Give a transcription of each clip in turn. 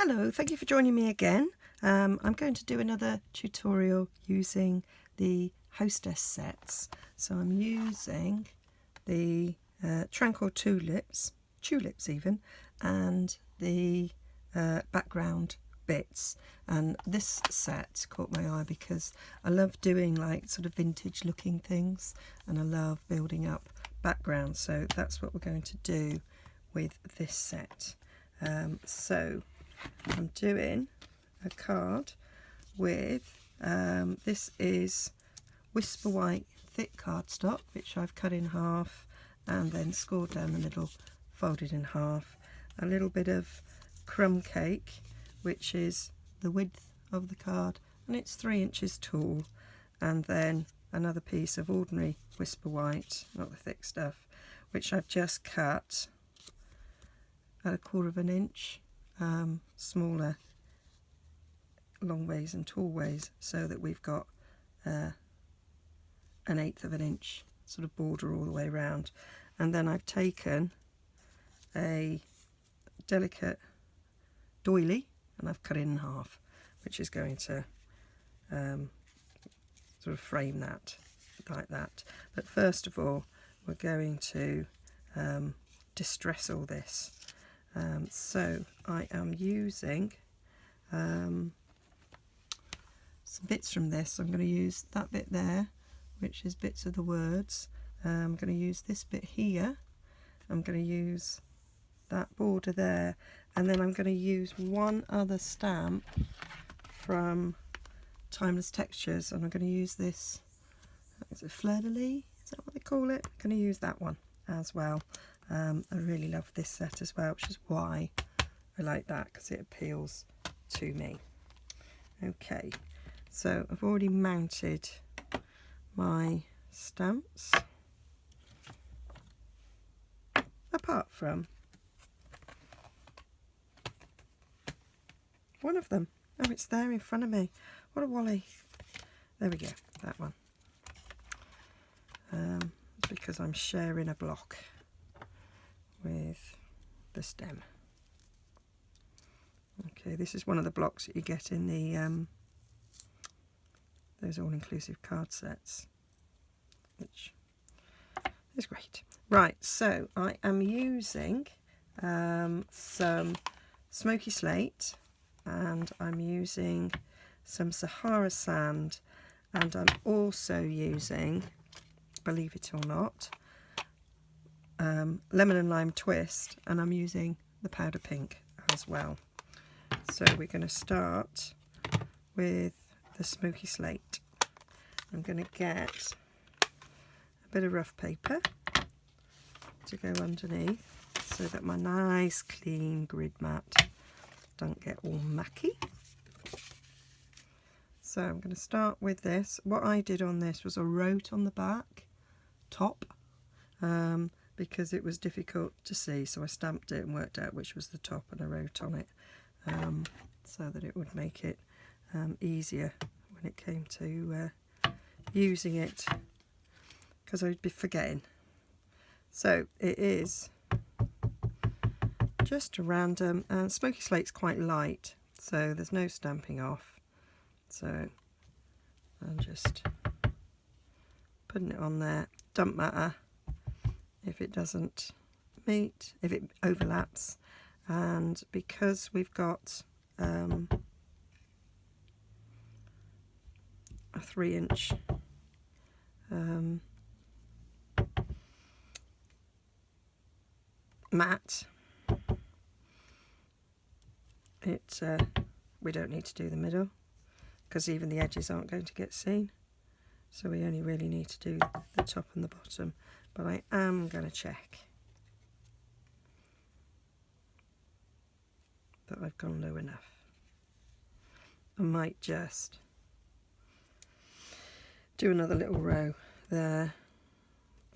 Hello, thank you for joining me again. I'm going to do another tutorial using the hostess sets. So I'm using the Tranquil tulips even, and the background bits. And this set caught my eye because I love doing like sort of vintage looking things, and I love building up backgrounds. So that's what we're going to do with this set. So I'm doing a card with, this is Whisper White thick cardstock, which I've cut in half and then scored down the middle, folded in half. A little bit of crumb cake, which is the width of the card, and it's 3 inches tall. And then another piece of ordinary Whisper White, not the thick stuff, which I've just cut at 1/4 inch, smaller long ways and tall ways, so that we've got 1/8 inch sort of border all the way around. And then I've taken a delicate doily and I've cut it in half, which is going to sort of frame that like that. But first of all, we're going to distress all this. So I am using some bits from this. I'm going to use that bit there, which is bits of the words. I'm going to use this bit here. I'm going to use that border there, and then I'm going to use one other stamp from Timeless Textures, and I'm going to use this, is it Fleur de Lis? Is that what they call it? I'm going to use that one as well. I really love this set as well, which is why I like that, because it appeals to me. Okay, so I've already mounted my stamps, apart from one of them. Oh, it's there in front of me. What a wally. There we go, that one. It's because I'm sharing a block with the stem. Okay, this is one of the blocks that you get in the those all-inclusive card sets, which is great. Right, so I am using some smoky slate, and I'm using some Sahara sand, and I'm also using, believe it or not, lemon and lime twist, and I'm using the powder pink as well. So we're going to start with the smoky slate. I'm going to get a bit of rough paper to go underneath so that my nice clean grid mat don't get all mucky. So I'm going to start with this. What I did on this was I wrote on the back top, because it was difficult to see, so I stamped it and worked out which was the top, and I wrote on it so that it would make it easier when it came to using it, because I'd be forgetting. So it is just a random, and smoky slate's quite light, so there's no stamping off. So I'm just putting it on there. Don't matter if it doesn't meet, if it overlaps. And because we've got a 3 inch mat, we don't need to do the middle, because even the edges aren't going to get seen. So we only really need to do the top and the bottom. But I am going to check that I've gone low enough. I might just do another little row there,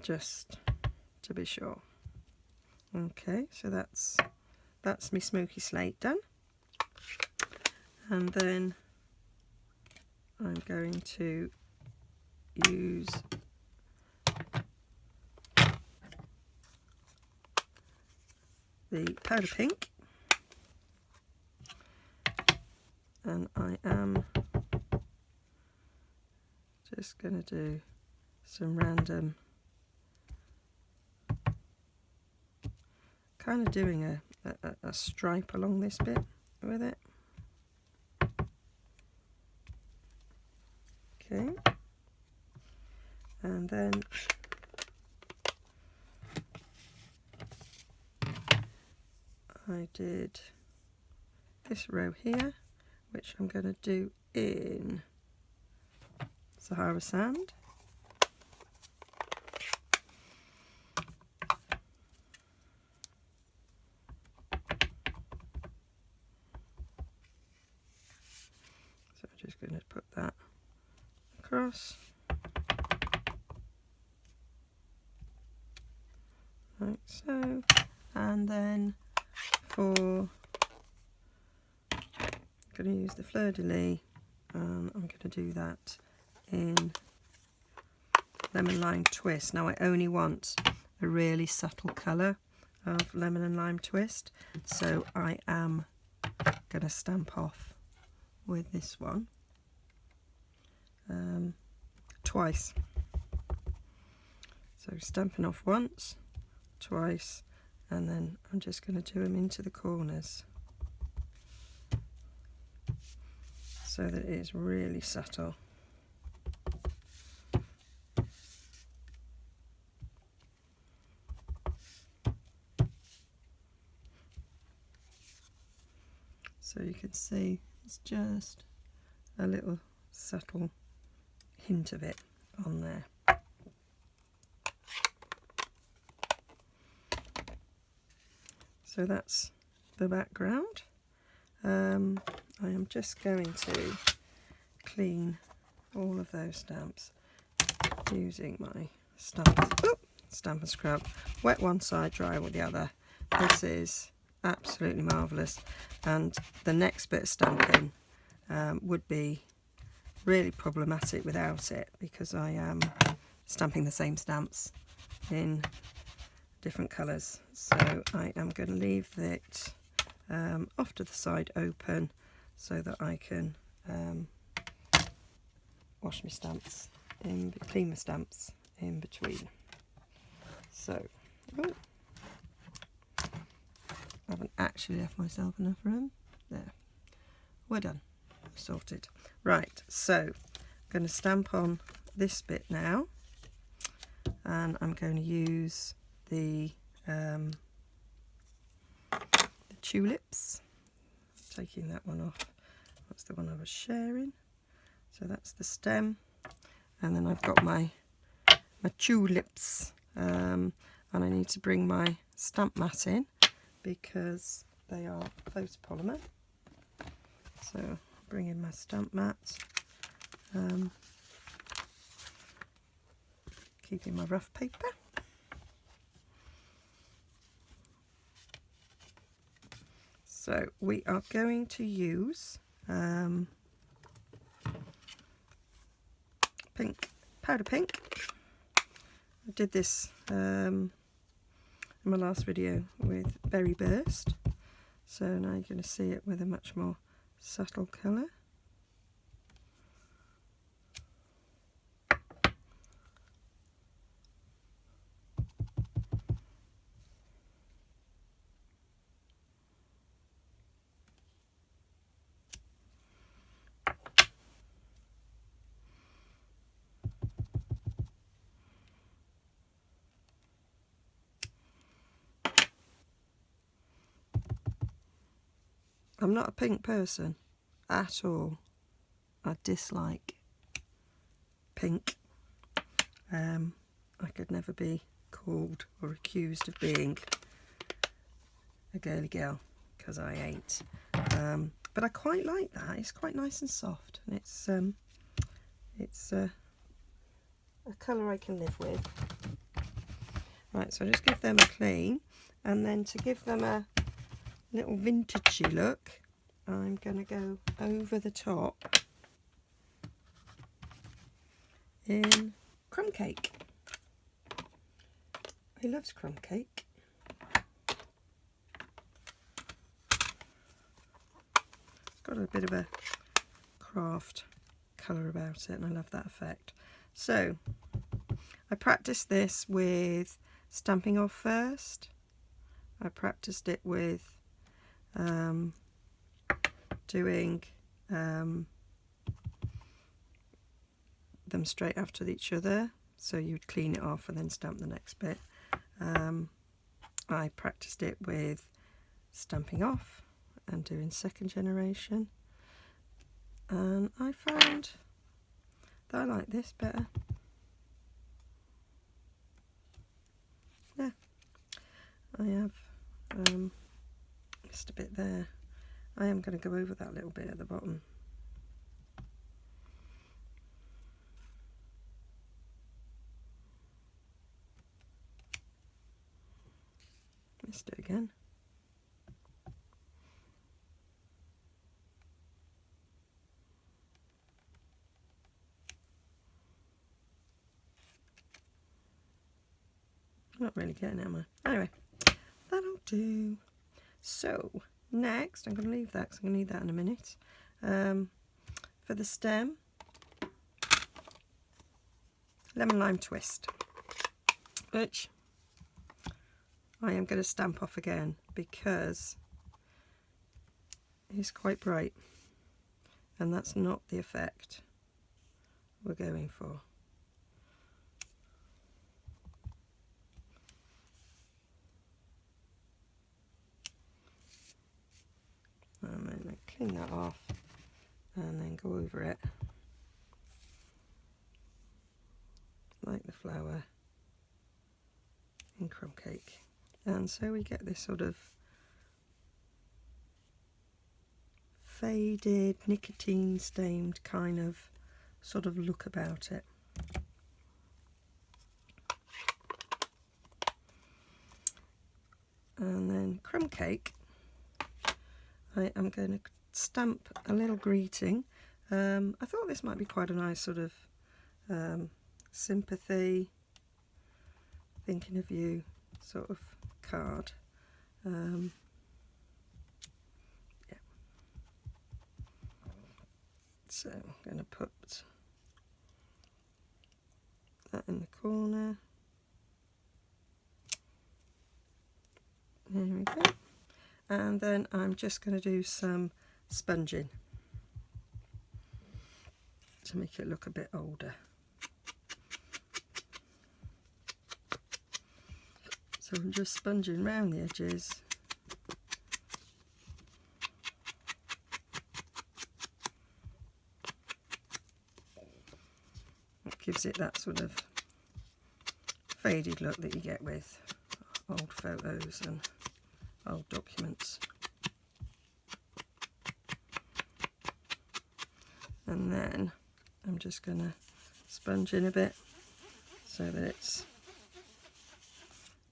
just to be sure. Okay, so that's my smoky slate done. And then I'm going to use the powder pink and I am just going to do some random, kind of doing a stripe along this bit with it. Okay, and then I did this row here, which I'm going to do in Sahara sand. So I'm just going to put that across. Like so. And then for, I'm going to use the fleur-de-lis, and I'm going to do that in lemon lime twist. Now I only want a really subtle colour of lemon and lime twist, so I am going to stamp off with this one twice. So stamping off once, twice, and then I'm just going to do them into the corners so that it is really subtle. So you can see it's just a little subtle hint of it on there. So that's the background. I am just going to clean all of those stamps using my Stamp and Scrub. Wet one side, dry with the other. This is absolutely marvellous, and the next bit of stamping would be really problematic without it, because I am stamping the same stamps in different colours. So I am going to leave it off to the side open so that I can wash my stamps, clean my stamps in between. So, I haven't actually left myself enough room. There, we're done, sorted. Right, so I'm going to stamp on this bit now, and I'm going to use the tulips, taking that one off. That's the one I was sharing. So that's the stem, and then I've got my tulips, and I need to bring my stamp mat in because they are photopolymer. So bring in my stamp mat, keeping my rough paper. So we are going to use pink, powder pink. I did this in my last video with Berry Burst, so now you're going to see it with a much more subtle colour. I'm not a pink person at all. I dislike pink. I could never be called or accused of being a girly girl, because I ain't. But I quite like that. It's quite nice and soft, and it's a colour I can live with. Right, so I just give them a clean, and then to give them a little vintagey look, I'm going to go over the top in crumb cake. He loves crumb cake. It's got a bit of a craft colour about it, and I love that effect. So I practiced this with Stampin' Up first. I practiced it with doing them straight after each other, so you'd clean it off and then stamp the next bit. I practiced it with stamping off and doing second generation, and I found that I like this better. Yeah, I have just a bit there. I am going to go over that little bit at the bottom. Let's do it again. Not really getting it, am I? Anyway, that'll do. So next, I'm going to leave that because I'm going to need that in a minute. For the stem, lemon lime twist, which I am going to stamp off again because it's quite bright, and that's not the effect we're going for. And then I clean that off and then go over it like the flower in crumb cake. And so we get this sort of faded, nicotine stained kind of sort of look about it. And then crumb cake, I am going to stamp a little greeting. I thought this might be quite a nice sort of sympathy, thinking of you sort of card. Yeah. So I'm going to put that in the corner. There we go. And then I'm just going to do some sponging to make it look a bit older. So I'm just sponging around the edges. It gives it that sort of faded look that you get with old photos and old documents. And then I'm just going to sponge in a bit so that it's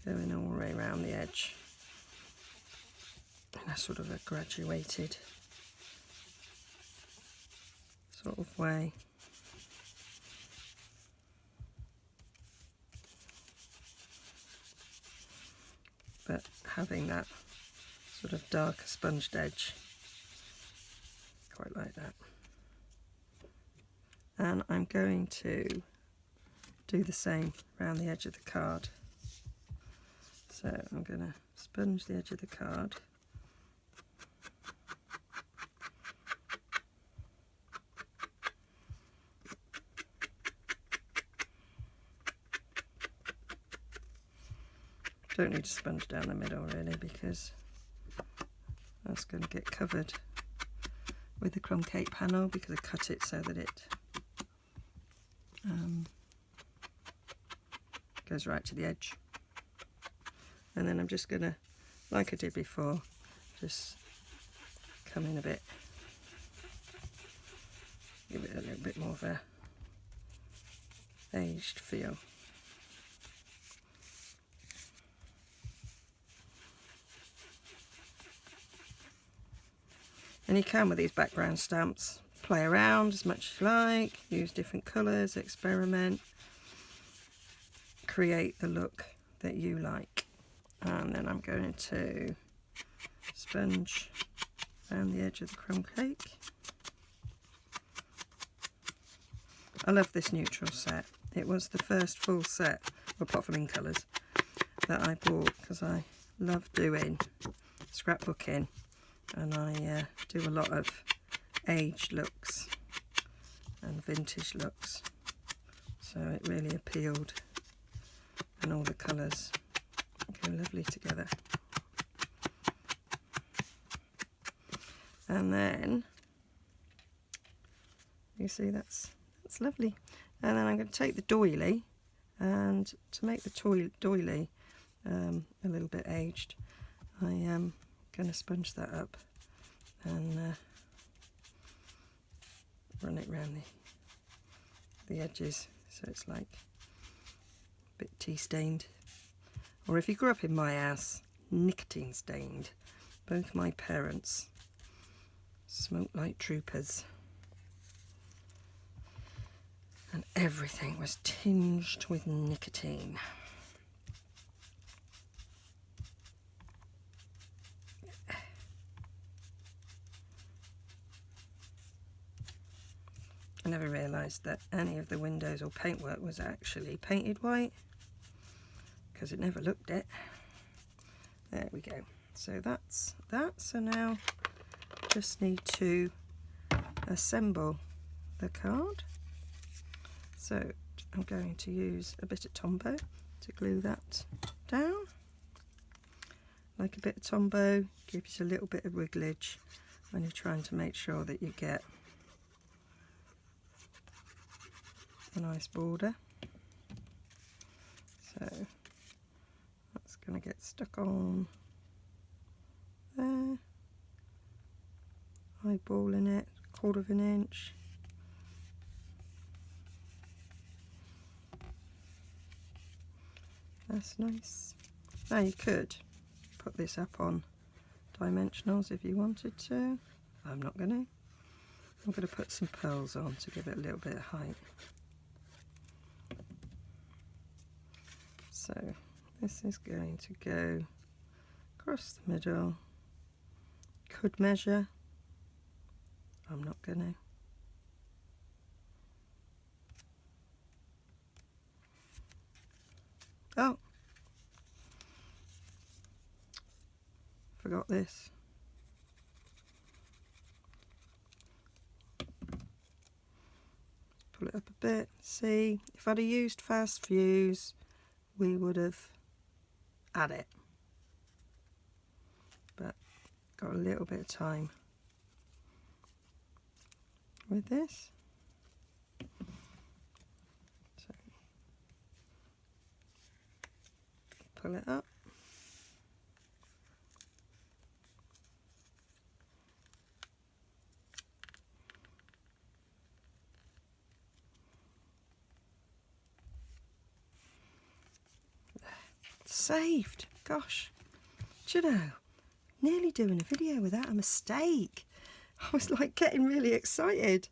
going all the way around the edge in a sort of a graduated sort of way. But having that sort of darker sponged edge, quite like that. And I'm going to do the same around the edge of the card. So I'm going to sponge the edge of the card. Don't need to sponge down the middle really, because that's going to get covered with the crumb cake panel, because I cut it so that it goes right to the edge. And then I'm just going to, like I did before, just come in a bit, give it a little bit more of a aged feel. And you can, with these background stamps, play around as much as you like, use different colours, experiment, create the look that you like. And then I'm going to sponge around the edge of the crumb cake. I love this neutral set. It was the first full set, apart from in colours, that I bought because I love doing scrapbooking, and I do a lot of aged looks and vintage looks, so it really appealed, and all the colours go lovely together. And then you see that's lovely. And then I'm going to take the doily, and to make the doily a little bit aged, I am going to sponge that up and run it around the edges, so it's like a bit tea stained, or if you grew up in my house, nicotine stained. Both my parents smoked like troopers, and everything was tinged with nicotine. I never realised that any of the windows or paintwork was actually painted white, because it never looked it. There we go. So that's that. So now just need to assemble the card. So I'm going to use a bit of Tombow to glue that down. Like a bit of Tombow gives you a little bit of wrigglage when you're trying to make sure that you get a nice border. So that's going to get stuck on there, eyeballing it, 1/4 of an inch. That's nice. Now you could put this up on dimensionals if you wanted to. I'm not going to. I'm going to put some pearls on to give it a little bit of height. So this is going to go across the middle. Could measure. I'm not going to. Oh, forgot this. Pull it up a bit. See, if I'd have used fast fuse, we would have had it. But got a little bit of time with this. So pull it up. Saved. Gosh, do you know, nearly doing a video without a mistake. I was like getting really excited.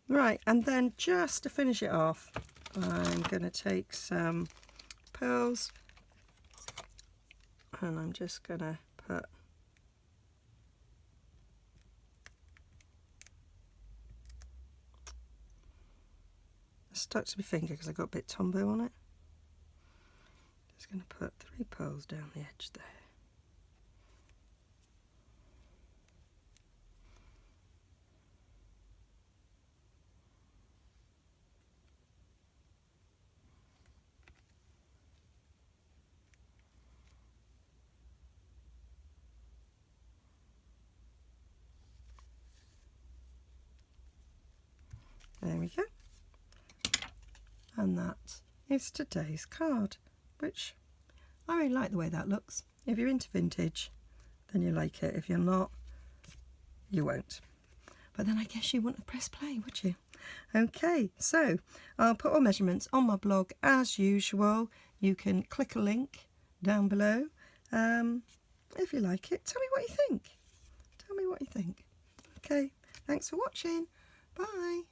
Right, and then just to finish it off, I'm going to take some pearls, and I'm just going to put stuck to my finger because I got a bit Tombow on it. Just going to put 3 pearls down the edge there. There we go. And that is today's card, which I really like the way that looks. If you're into vintage, then you like it. If you're not, you won't. But then I guess you wouldn't have pressed play, would you? Okay, so I'll put all measurements on my blog as usual. You can click a link down below. If you like it, tell me what you think. Tell me what you think. Okay, thanks for watching. Bye.